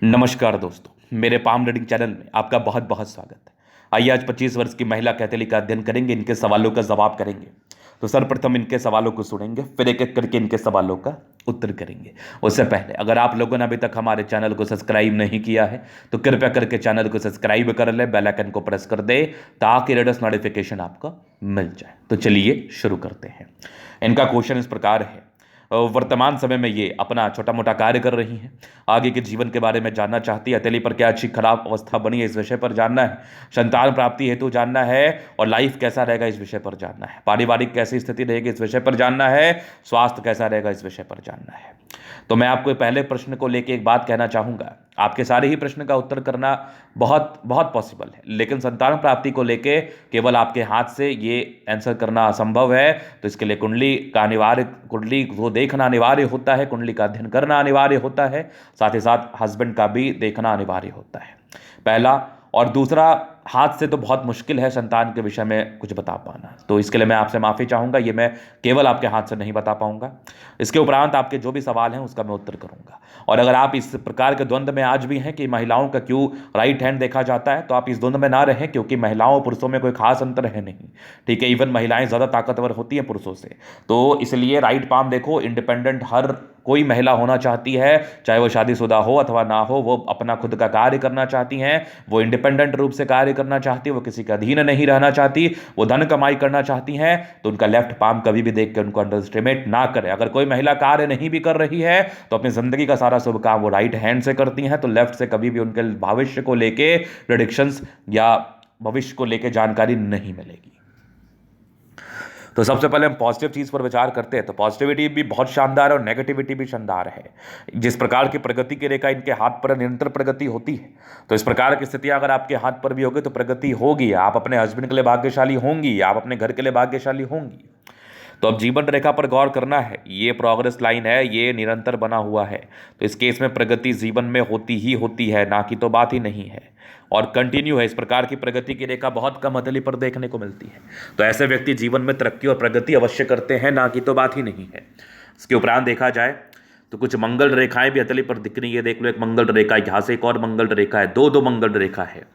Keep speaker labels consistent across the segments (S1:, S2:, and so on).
S1: नमस्कार दोस्तों, मेरे पाम रीडिंग चैनल में आपका बहुत बहुत स्वागत है। आइए आज 25 वर्ष की महिला कैथली का अध्ययन करेंगे, इनके सवालों का जवाब करेंगे। तो सर्वप्रथम इनके सवालों को सुनेंगे, फिर एक एक करके इनके सवालों का उत्तर करेंगे। उससे पहले अगर आप लोगों ने अभी तक हमारे चैनल को सब्सक्राइब नहीं किया है तो कृपया करके चैनल को सब्सक्राइब कर ले, बेल आइकन को प्रेस कर दे ताकि लेटेस्ट नोटिफिकेशन आपको मिल जाए। तो चलिए शुरू करते हैं। इनका क्वेश्चन इस प्रकार है, वर्तमान समय में ये अपना छोटा मोटा कार्य कर रही हैं, आगे के जीवन के बारे में जानना चाहती है, हथेली पर क्या अच्छी खराब अवस्था बनी है इस विषय पर जानना है, संतान प्राप्ति हेतु जानना है और लाइफ कैसा रहेगा इस विषय पर जानना है, पारिवारिक कैसी स्थिति रहेगी इस विषय पर जानना है, स्वास्थ्य कैसा रहेगा इस विषय पर जानना है। तो मैं आपको पहले प्रश्न को लेकर एक बात कहना चाहूंगा, आपके सारे ही प्रश्न का उत्तर करना बहुत बहुत पॉसिबल है, लेकिन संतान प्राप्ति को लेके केवल आपके हाथ से ये आंसर करना असंभव है। तो इसके लिए कुंडली को देखना अनिवार्य होता है, कुंडली का अध्ययन करना अनिवार्य होता है, साथ ही साथ हस्बैंड का भी देखना अनिवार्य होता है, पहला। और दूसरा, हाथ से तो बहुत मुश्किल है संतान के विषय में कुछ बता पाना, तो इसके लिए मैं आपसे माफ़ी चाहूँगा, ये मैं केवल आपके हाथ से नहीं बता पाऊंगा। इसके उपरांत आपके जो भी सवाल हैं उसका मैं उत्तर करूंगा। और अगर आप इस प्रकार के द्वंद्व में आज भी हैं कि महिलाओं का क्यों राइट हैंड देखा जाता है, तो आप इस द्वंद्व में ना रहें, क्योंकि महिलाओं और पुरुषों में कोई खास अंतर है नहीं, ठीक है। इवन महिलाएं ज़्यादा ताकतवर होती हैं पुरुषों से, तो इसलिए राइट पाम देखो, इंडिपेंडेंट हर कोई महिला होना चाहती है, चाहे वो शादीशुदा हो अथवा ना हो, वो अपना खुद का कार्य करना चाहती हैं, वो इंडिपेंडेंट रूप से कार्य करना चाहती है, वो किसी का अधीन नहीं रहना चाहती, वो धन कमाई करना चाहती हैं। तो उनका लेफ्ट पाम कभी भी देख के उनको अंडर एस्टिमेट ना करें। अगर कोई महिला कार्य नहीं भी कर रही है तो अपनी जिंदगी का सारा शुभ काम वो राइट हैंड से करती हैं, तो लेफ्ट से कभी भी उनके भविष्य को लेके प्रेडिक्शंस या भविष्य को लेके जानकारी नहीं मिलेगी। तो सबसे पहले हम पॉजिटिव चीज़ पर विचार करते हैं, तो पॉजिटिविटी भी बहुत शानदार है और नेगेटिविटी भी शानदार है। जिस प्रकार की प्रगति की रेखा इनके हाथ पर निरंतर प्रगति होती है, तो इस प्रकार की स्थितियां अगर आपके हाथ पर भी होगी तो प्रगति होगी, आप अपने हस्बैंड के लिए भाग्यशाली होंगी, आप अपने घर के लिए भाग्यशाली होंगी। तो अब जीवन रेखा पर गौर करना है, ये प्रोग्रेस लाइन है, ये निरंतर बना हुआ है, तो इस केस में प्रगति जीवन में होती ही होती है, ना कि तो बात ही नहीं है, और कंटिन्यू है। इस प्रकार की प्रगति की रेखा बहुत कम हथेली पर देखने को मिलती है, तो ऐसे व्यक्ति जीवन में तरक्की और प्रगति अवश्य करते हैं, ना कि तो बात ही नहीं है। इसके उपरांत देखा जाए तो कुछ मंगल रेखाएं भी हथेली पर दिख रही है, देख लो, एक मंगल रेखा, यहाँ से एक और मंगल रेखा है, दो मंगल रेखा है।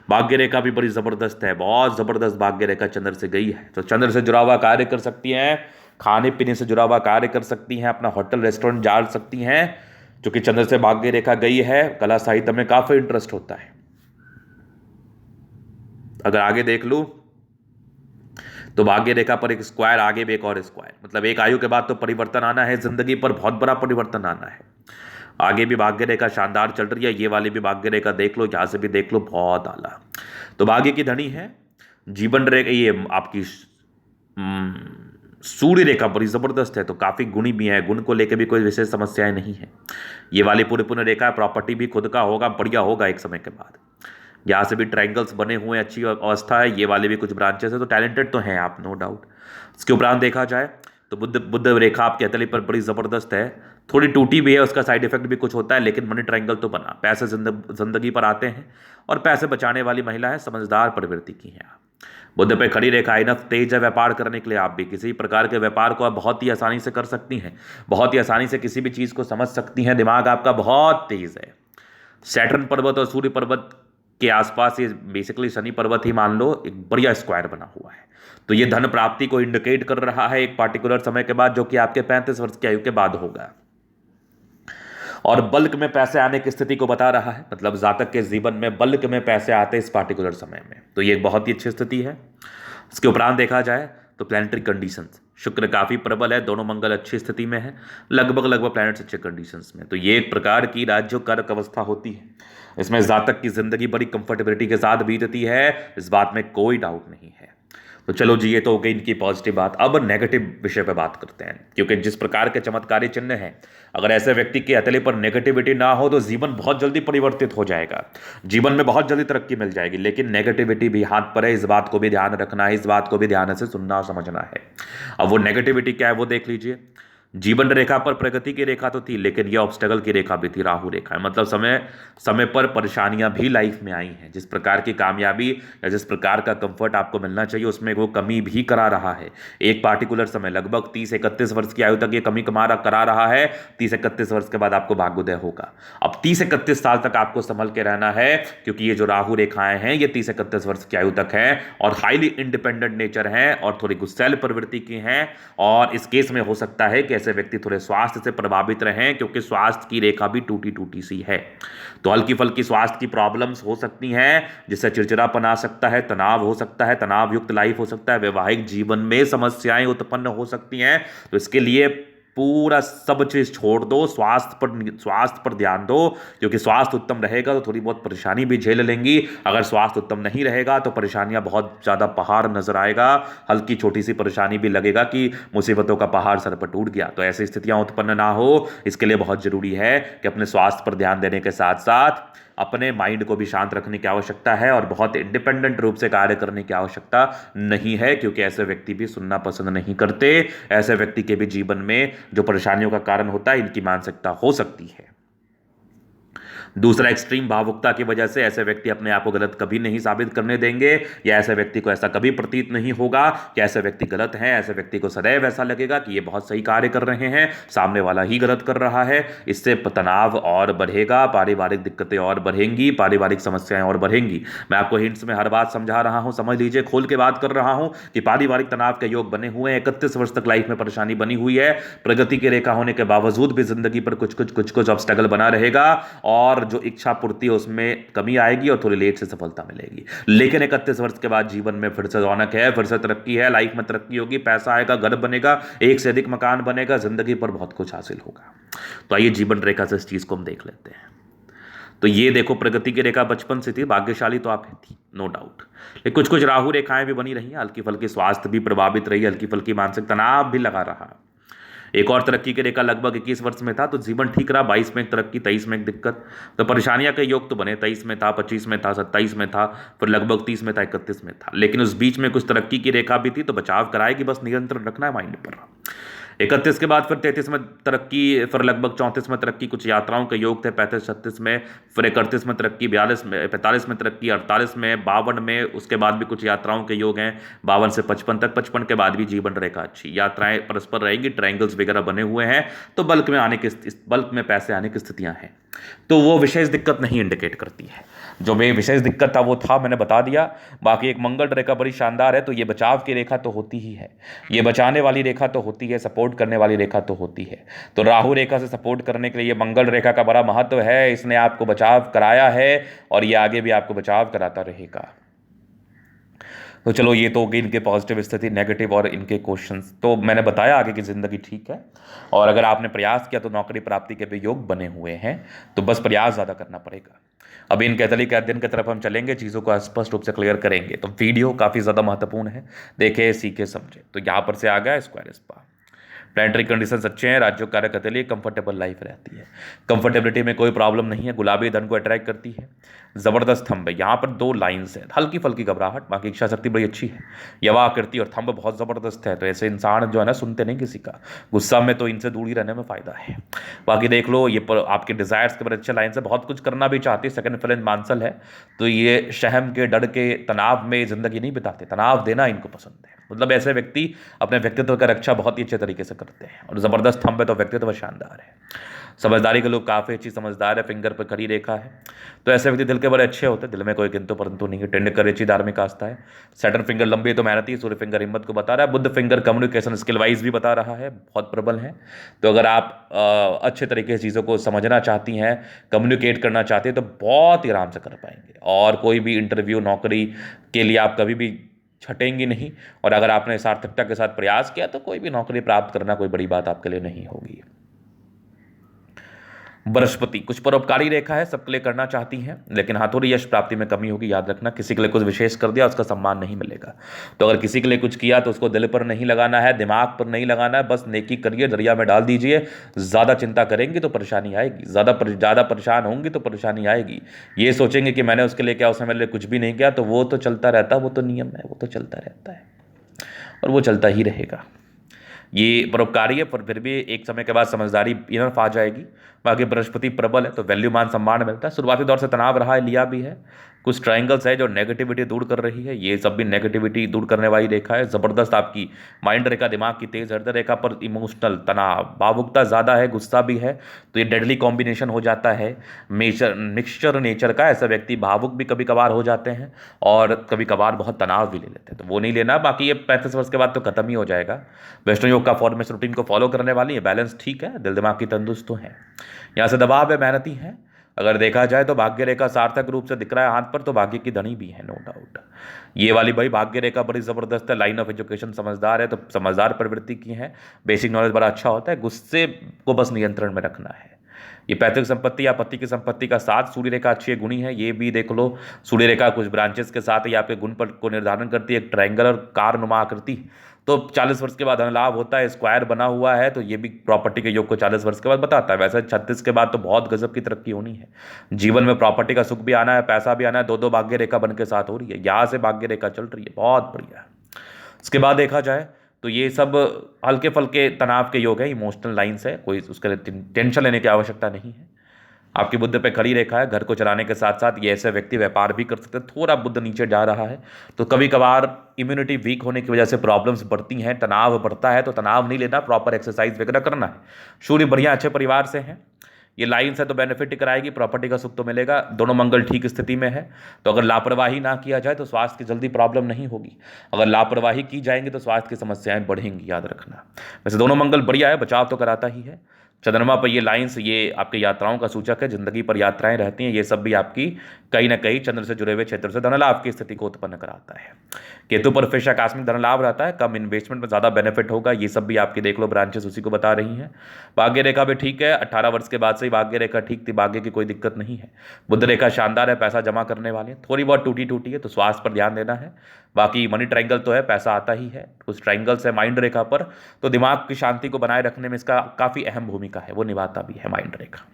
S1: भाग्य रेखा भी बड़ी जबरदस्त है, बहुत जबरदस्त भाग्य रेखा चंद्र से गई है, तो चंद्र से जुड़ा हुआ कार्य कर सकती हैं, खाने पीने से जुड़ा हुआ कार्य कर सकती हैं, अपना होटल रेस्टोरेंट जा सकती हैं, जो कि चंद्र से भाग्य रेखा गई है। कला साहित्य में काफी इंटरेस्ट होता है। अगर आगे देख लूं तो भाग्य रेखा पर एक स्क्वायर, आगे भी एक और स्क्वायर, मतलब एक आयु के बाद तो परिवर्तन आना है, जिंदगी पर बहुत बड़ा परिवर्तन आना है। आगे भी भाग्य रेखा शानदार चल रही है, ये वाली भी भाग्य रेखा देख लो, यहां से भी देख लो, बहुत आला। तो भाग्य की धनी है जीवन रेखा, ये आपकी सूर्य रेखा बड़ी जबरदस्त है, तो काफी गुणी भी है, गुण को लेकर भी कोई विशेष समस्याएं नहीं है। ये वाली पूरी पूर्ण रेखा, प्रॉपर्टी भी खुद का होगा, बढ़िया होगा एक समय के बाद। यहाँ से भी ट्रायंगल्स बने हुए, अच्छी अवस्था है, ये वाले भी कुछ ब्रांचेस है, तो टैलेंटेड तो हैं आप, नो डाउट। इसके उपरांत देखा जाए तो बुद्ध रेखा आपकी हथेली पर बड़ी जबरदस्त है, थोड़ी टूटी भी है, उसका साइड इफेक्ट भी कुछ होता है, लेकिन मनी ट्रायंगल तो बना, पैसे जिंदगी पर आते हैं और पैसे बचाने वाली महिला है, समझदार प्रवृत्ति की है आप। बुद्ध पे खड़ी रेखा, इनफ तेज है व्यापार करने के लिए, आप भी किसी प्रकार के व्यापार को आप बहुत ही आसानी से कर सकती हैं, बहुत ही आसानी से किसी भी चीज़ को समझ सकती हैं, दिमाग आपका बहुत तेज है। सैटर्न पर्वत और सूर्य पर्वत के आसपास, ये बेसिकली शनि पर्वत ही मान लो, एक बढ़िया स्क्वायर बना हुआ है, तो ये धन प्राप्ति को इंडिकेट कर रहा है एक पार्टिकुलर समय के बाद, जो कि आपके 35 वर्ष की आयु के बाद होगा, और बल्क में पैसे आने की स्थिति को बता रहा है, मतलब जातक के जीवन में बल्क में पैसे आते हैं इस पार्टिकुलर समय में, तो ये एक बहुत ही अच्छी स्थिति है। इसके उपरांत देखा जाए तो प्लैनेटरी कंडीशंस, शुक्र काफी प्रबल है, दोनों मंगल अच्छी स्थिति में है, लगभग प्लैनेट्स अच्छे कंडीशंस में, तो ये एक प्रकार की राज्य कारक अवस्था होती है। इसमें जातक की जिंदगी बड़ी कंफर्टेबिलिटी के साथ बीतती है, इस बात में कोई डाउट नहीं है। तो चलो जी, ये तो हो गई इनकी पॉजिटिव बात। अब नेगेटिव विषय पे बात करते हैं, क्योंकि जिस प्रकार के चमत्कारी चिन्ह हैं, अगर ऐसे व्यक्ति की हथेली पर नेगेटिविटी ना हो तो जीवन बहुत जल्दी परिवर्तित हो जाएगा, जीवन में बहुत जल्दी तरक्की मिल जाएगी, लेकिन नेगेटिविटी भी हाथ पर है, इस बात को भी ध्यान रखना है, इस बात को भी ध्यान से सुनना समझना है। अब वो नेगेटिविटी क्या है वो देख लीजिए। जीवन रेखा पर प्रगति की रेखा तो थी, लेकिन यह ऑब्स्टेकल की रेखा भी थी, राहु रेखा है। मतलब समय समय पर परेशानियां भी लाइफ में आई हैं। जिस प्रकार की कामयाबी या जिस प्रकार का कंफर्ट आपको मिलना चाहिए उसमें वो कमी भी करा रहा है। एक पार्टिकुलर समय लगभग 30-31 वर्ष की आयु तक ये कमी करा रहा है। 30-31 वर्ष के बाद आपको भाग्योदय होगा। अब 30-31 साल तक आपको संभल के रहना है, क्योंकि ये जो राहु रेखाएं हैं ये 30-31 वर्ष की आयु तक है और हाईली इंडिपेंडेंट नेचर है और थोड़ी गुस्सैल प्रवृत्ति की हैं। और इस केस में हो सकता है कि ऐसे व्यक्ति थोड़े स्वास्थ्य से प्रभावित रहें, क्योंकि स्वास्थ्य की रेखा भी टूटी टूटी सी है। तो हल्की फल्की स्वास्थ्य की प्रॉब्लम्स हो सकती हैं, जिससे चिड़चिड़ापन आ सकता है, तनाव हो सकता है, तनाव युक्त लाइफ हो सकता है, वैवाहिक जीवन में समस्याएं उत्पन्न हो सकती हैं। तो इसके लिए पूरा सब चीज छोड़ दो, स्वास्थ्य पर ध्यान दो, क्योंकि स्वास्थ्य उत्तम रहेगा तो थोड़ी बहुत परेशानी भी झेल लेंगी। अगर स्वास्थ्य उत्तम नहीं रहेगा तो परेशानियां बहुत ज्यादा पहाड़ नजर आएगा। हल्की छोटी सी परेशानी भी लगेगा कि मुसीबतों का पहाड़ सर पर टूट गया। तो ऐसी स्थितियां उत्पन्न ना हो, इसके लिए बहुत जरूरी है कि अपने स्वास्थ्य पर ध्यान देने के साथ साथ अपने माइंड को भी शांत रखने की आवश्यकता है और बहुत इंडिपेंडेंट रूप से कार्य करने की आवश्यकता नहीं है, क्योंकि ऐसे व्यक्ति भी सुनना पसंद नहीं करते। ऐसे व्यक्ति के भी जीवन में जो परेशानियों का कारण होता है इनकी मानसिकता हो सकती है। दूसरा, एक्सट्रीम भावुकता की वजह से ऐसे व्यक्ति अपने आप को गलत कभी नहीं साबित करने देंगे, या ऐसे व्यक्ति को ऐसा कभी प्रतीत नहीं होगा कि ऐसे व्यक्ति गलत हैं। ऐसे व्यक्ति को सदैव ऐसा लगेगा कि ये बहुत सही कार्य कर रहे हैं, सामने वाला ही गलत कर रहा है। इससे तनाव और बढ़ेगा, पारिवारिक दिक्कतें और बढ़ेंगी, पारिवारिक समस्याएं और बढ़ेंगी। मैं आपको हिंट्स में हर बात समझा रहा हूं, समझ लीजिए, खोल के बात कर रहा हूं कि पारिवारिक तनाव के योग बने हुए हैं। 31 वर्ष तक लाइफ में परेशानी बनी हुई है। प्रगति की रेखा होने के बावजूद भी जिंदगी पर कुछ ऑब्स्टेकल बना रहेगा और जो इच्छा पूर्ति है उसमें कमी आएगी और थोड़ी लेट से सफलता मिलेगी। लेकिन 31 वर्ष के बाद जीवन में फिर से रौनक है, फिर से तरक्की है, लाइफ में तरक्की होगी, पैसा आएगा, घर बनेगा, एक से अधिक मकान बनेगा, जिंदगी पर बहुत कुछ हासिल होगा। तो आइए जीवन रेखा से इस चीज को हम देख लेते हैं। तो ये देखो, प्रगति की रेखा बचपन से थी, भाग्यशाली तो आप थी, नो डाउट। लेकिन कुछ कुछ राहु रेखाएं भी बनी रही, हल्की फल्की स्वास्थ्य भी प्रभावित रही, हल्की फल्की मानसिक तनाव भी लगा रहा। एक और तरक्की की रेखा लगभग 21 वर्ष में था, तो जीवन ठीक रहा। 22 में एक तरक्की, 23 में एक दिक्कत। तो परेशानियां के योग तो बने, 23 में था, 25 में था, 27 में था, फिर लगभग 30 में था, 31 में था। लेकिन उस बीच में कुछ तरक्की की रेखा भी थी, तो बचाव कराएगी, बस नियंत्रण रखना है माइंड पर। 31 के बाद फिर 33 में तरक्की, फिर लगभग 34 में तरक्की, कुछ यात्राओं के योग थे 35-36 में, फिर 31 में तरक्की, 42 में, 45 में तरक्की, 48 में, 52 में, उसके बाद भी कुछ यात्राओं के योग हैं 52 से 55 तक। 55 के बाद भी जीवन रेखा अच्छी, यात्राएं परस्पर रहेंगी, ट्रायंगल्स वगैरह बने हुए हैं, तो बल्क में पैसे आने की स्थितियां हैं। तो वो विशेष दिक्कत नहीं इंडिकेट करती है। जो वे विशेष दिक्कत था वो था, मैंने बता दिया। बाकी एक मंगल रेखा बड़ी शानदार है, तो ये बचाव की रेखा तो होती ही है, ये बचाने वाली रेखा तो होती है, सपोर्ट करने वाली रेखा तो होती है। तो राहु रेखा से सपोर्ट करने के लिए मंगल रेखा का बड़ा महत्व है। इसने आपको बचाव कराया है और ये आगे भी आपको बचाव कराता रहेगा। तो चलो, ये तो होगी इनके पॉजिटिव स्थिति, नेगेटिव और इनके क्वेश्चंस। तो मैंने बताया आगे की ज़िंदगी ठीक है, और अगर आपने प्रयास किया तो नौकरी प्राप्ति के भी योग बने हुए हैं, तो बस प्रयास ज़्यादा करना पड़ेगा। अभी इन कैथली के अध्ययन की तरफ हम चलेंगे, चीज़ों को स्पष्ट रूप से क्लियर करेंगे। तो वीडियो काफ़ी ज़्यादा महत्वपूर्ण है, देखे, सीखे, समझे। तो यहाँ पर से आ गया स्क्वायर स्पा। प्लानिटरी कंडीशंस अच्छे हैं, राज्यों कार्य करते लिए कंफर्टेबल लाइफ रहती है, कंफर्टेबिलिटी में कोई प्रॉब्लम नहीं है, गुलाबी धन को अट्रैक्ट करती है, जबरदस्त थंब है। यहाँ पर 2 लाइन्स है, हल्की फल्की घबराहट, बाकी इच्छा शक्ति बड़ी अच्छी है, यवा आकृति और थंब बहुत जबरदस्त है। तो ऐसे इंसान जो है ना, सुनते नहीं किसी का, गुस्सा में, तो इनसे दूर ही रहने में फायदा है। बाकी देख लो, ये पर आपके डिजायर्स के बड़े अच्छे लाइन से, बहुत कुछ करना भी चाहती है। सेकंड फ्लेंज मानसल है, तो ये शहम के, डर के, तनाव में जिंदगी नहीं बिताते, तनाव देना इनको पसंद है। मतलब ऐसे व्यक्ति अपने व्यक्तित्व का रक्षा बहुत ही अच्छे तरीके से करते हैं, और जबरदस्त थंब है तो व्यक्तित्व शानदार है। समझदारी के लोग काफ़ी अच्छी समझदार है, फिंगर पर खड़ी रेखा है, तो ऐसे व्यक्ति दिल के बड़े अच्छे होते हैं, दिल में कोई किंतु परंतु नहीं है। टेंड कर अच्छी धार्मिक आस्था है। सैटर्न फिंगर लंबी है तो मेहनती, सूर्य फिंगर हिम्मत को बता रहा है, बुध फिंगर कम्युनिकेशन स्किल वाइज भी बता रहा है, बहुत प्रबल है। तो अगर आप अच्छे तरीके से चीज़ों को समझना चाहती हैं, कम्युनिकेट करना चाहती हैं, तो बहुत ही आराम से कर पाएंगे, और कोई भी इंटरव्यू, नौकरी के लिए आप कभी भी छटेंगी नहीं। और अगर आपने सार्थकता के साथ प्रयास किया तो कोई भी नौकरी प्राप्त करना कोई बड़ी बात आपके लिए नहीं होगी। बृहस्पति कुछ परोपकारी रेखा है, सबके लिए करना चाहती हैं, लेकिन हाँ थोड़ी यश प्राप्ति में कमी होगी, याद रखना। किसी के लिए कुछ विशेष कर दिया उसका सम्मान नहीं मिलेगा। तो अगर किसी के लिए कुछ किया तो उसको दिल पर नहीं लगाना है, दिमाग पर नहीं लगाना है, बस नेकी करिए, दरिया में डाल दीजिए। ज़्यादा चिंता करेंगी तो परेशानी आएगी, ज़्यादा परेशान होंगी तो परेशानी आएगी। ये सोचेंगे कि मैंने उसके लिए क्या, उसने मेरे लिए कुछ भी नहीं किया, तो वो तो चलता रहता है, वो तो नियम है, वो तो चलता रहता है और वो चलता ही रहेगा। ये परोपकारी है, पर फिर भी एक समय के बाद समझदारी इनफ आ जाएगी। बाकी बृहस्पति प्रबल है तो वैल्यू मान सम्मान मिलता है। शुरुआती दौर से तनाव रहा है, लिया भी है। कुछ ट्रायंगल्स है जो नेगेटिविटी दूर कर रही है, ये सब भी नेगेटिविटी दूर करने वाली रेखा है। जबरदस्त आपकी माइंड रेखा, दिमाग की तेज हृदय रेखा पर इमोशनल तनाव, भावुकता ज़्यादा है, गुस्सा भी है, तो ये डेडली कॉम्बिनेशन हो जाता है। मिक्सचर नेचर का ऐसा व्यक्ति भावुक भी कभी कभार हो जाते हैं और कभी कभार बहुत तनाव भी ले लेते हैं, तो वो नहीं लेना। बाकी ये 35 वर्ष के बाद तो खत्म ही हो जाएगा। वेस्टर्न योग का फॉर्मेशन रूटीन को फॉलो करने वाली है, बैलेंस ठीक है, दिल दिमाग की तंदुरुस्त तो है। यहाँ से दबाव है, मेहनती है। अगर देखा जाए तो भाग्य रेखा सार्थक रूप से दिख रहा है हाथ पर, तो भाग्य की धनी भी है, नो डाउट। ये वाली भाई भाग्य रेखा बड़ी ज़बरदस्त है। लाइन ऑफ एजुकेशन समझदार है, तो समझदार प्रवृत्ति की है। बेसिक नॉलेज बड़ा अच्छा होता है, गुस्से को बस नियंत्रण में रखना है। ये पैतृक संपत्ति या पति की संपत्ति का साथ, सूर्य रेखा अच्छी है, गुणी है, ये भी देख लो। सूर्य रेखा कुछ ब्रांचेस के साथ ये आपके गुण पर को निर्धारण करती है। एक ट्रायंगल और कार नुमा आकृति, तो 40 वर्ष के बाद धन लाभ होता है। स्क्वायर बना हुआ है, तो ये भी प्रॉपर्टी के योग को 40 वर्ष के बाद बताता है। वैसे 36 के बाद तो बहुत गजब की तरक्की होनी है। जीवन में प्रॉपर्टी का सुख भी आना है, पैसा भी आना है। दो दो भाग्य रेखा बन के साथ हो रही है, यहाँ से भाग्य रेखा चल रही है, बहुत बढ़िया है। उसके बाद देखा जाए तो ये सब हल्के फुल्के तनाव के योग है, इमोशनल लाइन्स है, कोई उसके लिए टेंशन लेने की आवश्यकता नहीं है। आपकी बुद्ध पे खड़ी रेखा है, घर को चलाने के साथ साथ ये ऐसे व्यक्ति व्यापार भी कर सकते हैं। थोड़ा बुद्ध नीचे जा रहा है, तो कभी कभार इम्यूनिटी वीक होने की वजह से प्रॉब्लम्स बढ़ती हैं, तनाव बढ़ता है, तो तनाव नहीं लेना, प्रॉपर एक्सरसाइज वगैरह करना है। सूर्य बढ़िया अच्छे परिवार से है, ये लाइन से तो बेनिफिट ही कराएगी, प्रॉपर्टी का सुख तो मिलेगा। दोनों मंगल ठीक स्थिति में है, तो अगर लापरवाही ना किया जाए तो स्वास्थ्य की जल्दी प्रॉब्लम नहीं होगी। अगर लापरवाही की जाएंगी तो स्वास्थ्य की समस्याएं बढ़ेंगी, याद रखना। वैसे दोनों मंगल बढ़िया है, बचाव तो कराता ही है। चंद्रमा पर ये लाइंस, ये आपके यात्राओं का सूचक है, जिंदगी पर यात्राएं रहती हैं, ये सब भी आपकी कहीं ना कहीं चंद्र से जुड़े हुए क्षेत्र से धन लाभ की स्थिति को उत्पन्न कराता है। केतु पर फिर आकस्मिक धन लाभ रहता है, कम इन्वेस्टमेंट में ज़्यादा बेनिफिट होगा, ये सब भी आपकी देख लो ब्रांचेस उसी को बता रही हैं। भाग्य रेखा भी ठीक है, 18 वर्ष के बाद से ही भाग्य रेखा ठीक थी, भाग्य की कोई दिक्कत नहीं है। बुध रेखा शानदार है, पैसा जमा करने वाली है, थोड़ी बहुत टूटी टूटी है, तो स्वास्थ्य पर ध्यान देना है। बाकी मनी ट्रायंगल तो है, पैसा आता ही है। कुछ ट्रायंगल्स है माइंड रेखा पर, तो दिमाग की शांति को बनाए रखने में इसका काफ़ी अहम भूमिका है, वो निभाता भी है माइंड रेखा।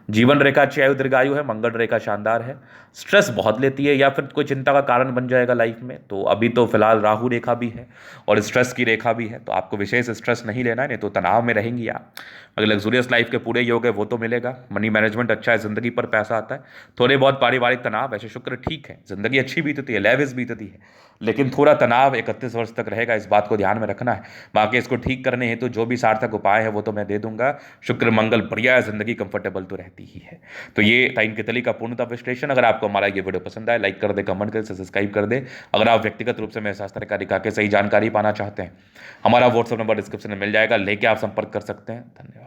S1: जीवन रेखा अच्छी आयु दीर्घायु है, मंगल रेखा शानदार है। स्ट्रेस बहुत लेती है या फिर कोई चिंता का कारण बन जाएगा लाइफ में, तो अभी तो फिलहाल राहु रेखा भी है और स्ट्रेस की रेखा भी है, तो आपको विशेष स्ट्रेस नहीं लेना है, नहीं तो तनाव में रहेंगी आप। अगर लग्जूरियस लाइफ के पूरे योग है वो तो मिलेगा। मनी मैनेजमेंट अच्छा है, जिंदगी पर पैसा आता है। थोड़े बहुत पारिवारिक तनाव, ऐसे शुक्र ठीक है, जिंदगी अच्छी बीतती है, लेविस बीतती है, लेकिन थोड़ा तनाव 31 वर्ष तक रहेगा, इस बात को ध्यान में रखना है। बाकी इसको ठीक करने हेतु जो भी सार्थक उपाय है वो तो मैं दे दूंगा। शुक्र मंगल बढ़िया है, जिंदगी कंफर्टेबल तो रहती ही है। तो ये टाइम की तली का पूर्णतः विश्लेषण। अगर आपको हमारा ये वीडियो पसंद आए, लाइक कर दे, कमेंट कर, सब्सक्राइब कर दे। अगर आप व्यक्तिगत रूप से मेरे शास्त्र कारिका के सही जानकारी पाना चाहते हैं, हमारा व्हाट्सएप नंबर डिस्क्रिप्शन में मिल जाएगा, लेके आप संपर्क कर सकते हैं। धन्यवाद।